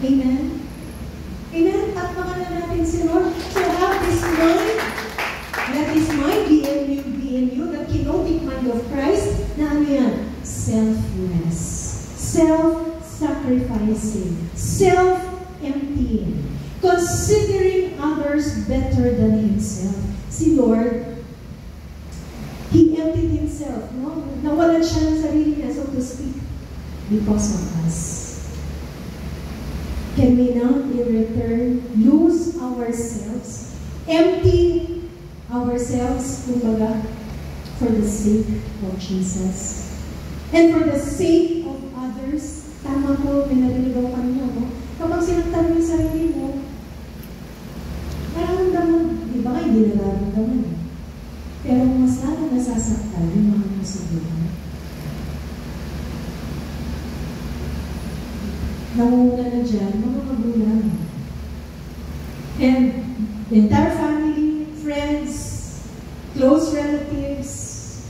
Amen? Amen? Takpakan na natin si Lord. So have this mind, that is mind, be in you, the kenotic mind of Christ, na ano yan? Selfless. Self-sacrificing. Self-emptying. Considering others better than himself. Si Lord, He emptied Himself, no? Nawalan siya ng sarili niya, so to speak, because of us. Can we now, in return, lose ourselves, empty ourselves, kumbaga, for the sake of Jesus? And for the sake of others, tama po, may narinig ako kanina, no? Kapag sinagtan mo yung sarili mo, nararamdaman, di ba, hindi nararamdaman, pero mas lalo nasasaktan yung mga nasa buhay. Nangunguna na dyan, mga magulang. And the entire family, friends, close relatives.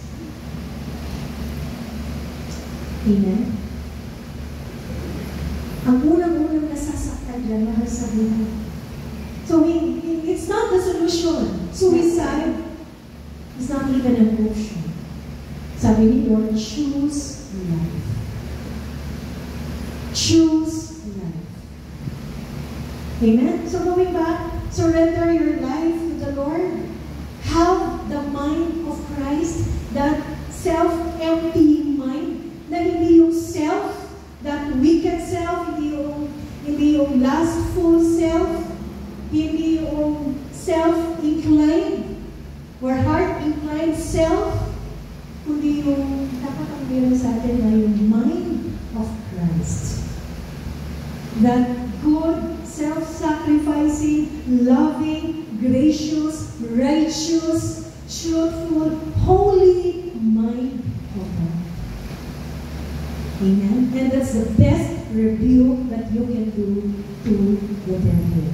Amen? Ang unang-unang nasasaktan dyan, mahal sa buhay. So, it's not the solution. Suicide is not even an option. Sabi ni Lord, choose life. Choose life. Amen? So going back, surrender your life to the Lord. Have the mind of Christ, that self-emptying mind, na hindi yung self, that wicked self, hindi yung lustful self, hindi yung self-inclined, or heart-inclined self, kundi yung dapat ang meron sa atin na yung mind of Christ. That good, self-sacrificing, loving, gracious, righteous, truthful, holy mind of God. Amen? And that's the best rebuke that you can do to the devil.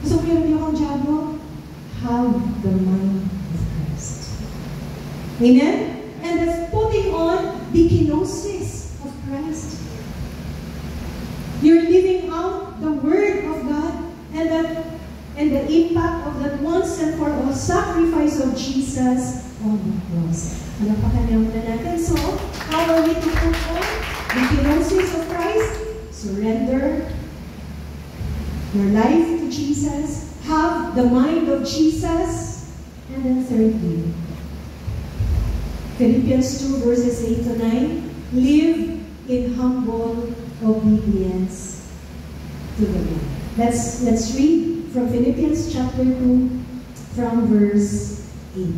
So, meron niyo akong diablo? Have the mind of Christ. Amen? And that's putting on the kenosis of Christ. You're living out the Word of God and the impact of that once and for all sacrifice of Jesus on the cross. Ano pa kanya muna natin? So, how are we to put on the kenosis of Christ? Surrender your life to Jesus. Have the mind of Jesus. And then thirdly, Philippians 2 verses 8 to 9, live in humble obedience to the Lord. Let's read from Philippians chapter 2 from verse 8.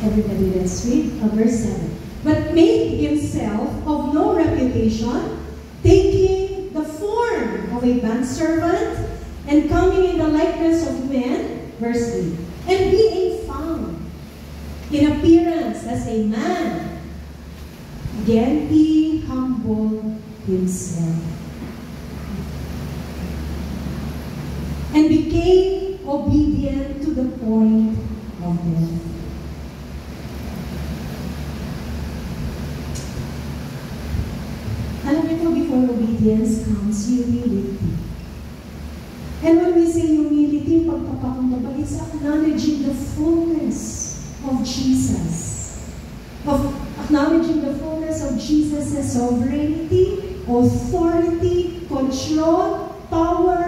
Everybody, let's read verse 7. But made himself of no reputation, taking the form of a bondservant, and coming in the likeness of men, verse 8, and being found in appearance as a man, again he humbled himself and became obedient to the point of death. Alam niyo po, before obedience comes humility. And when we say humility, pagpapakumbaba, it's acknowledging the fullness of Jesus. Of acknowledging the fullness of Jesus' sovereignty, authority, control, power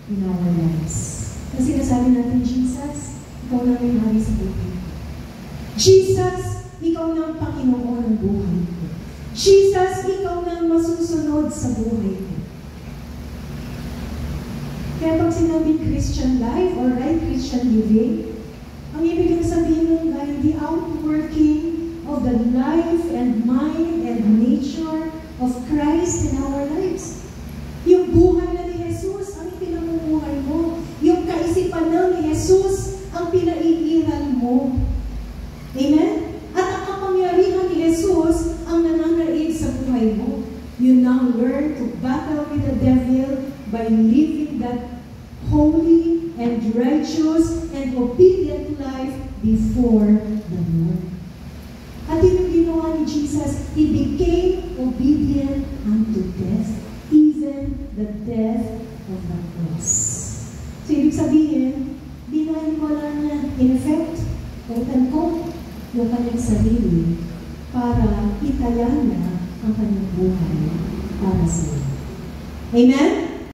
in our lives. Kasi sinasabi natin, Jesus, ikaw na may hari sa buhay. Jesus, ikaw na ang Panginoon ng buhay ko. Jesus, ikaw na ang masusunod sa buhay ko. Kaya pag sinabing Christian life or right Christian living, ang ibig sabihin nun ay the outworking of the life and mind and nature of Christ in our lives. Yung buhay na ni Jesus ang pinamumuhay mo. Yung kaisipan na ni Jesus ang pinaiiral mo. Amen? At ang kapangyarihan ni Jesus ang nananaig sa buhay mo. You now learn to battle with the devil by living that holy and righteous and obedient life before the Lord. At yun yung ginawa ni Jesus, He became obedient unto death, even the death of the cross. So, ibig sabihin, binaliwala niya, in effect, quote-unquote, yung kanyang sarili para itaya niya ang kanyang buhay para sa iyo. Amen?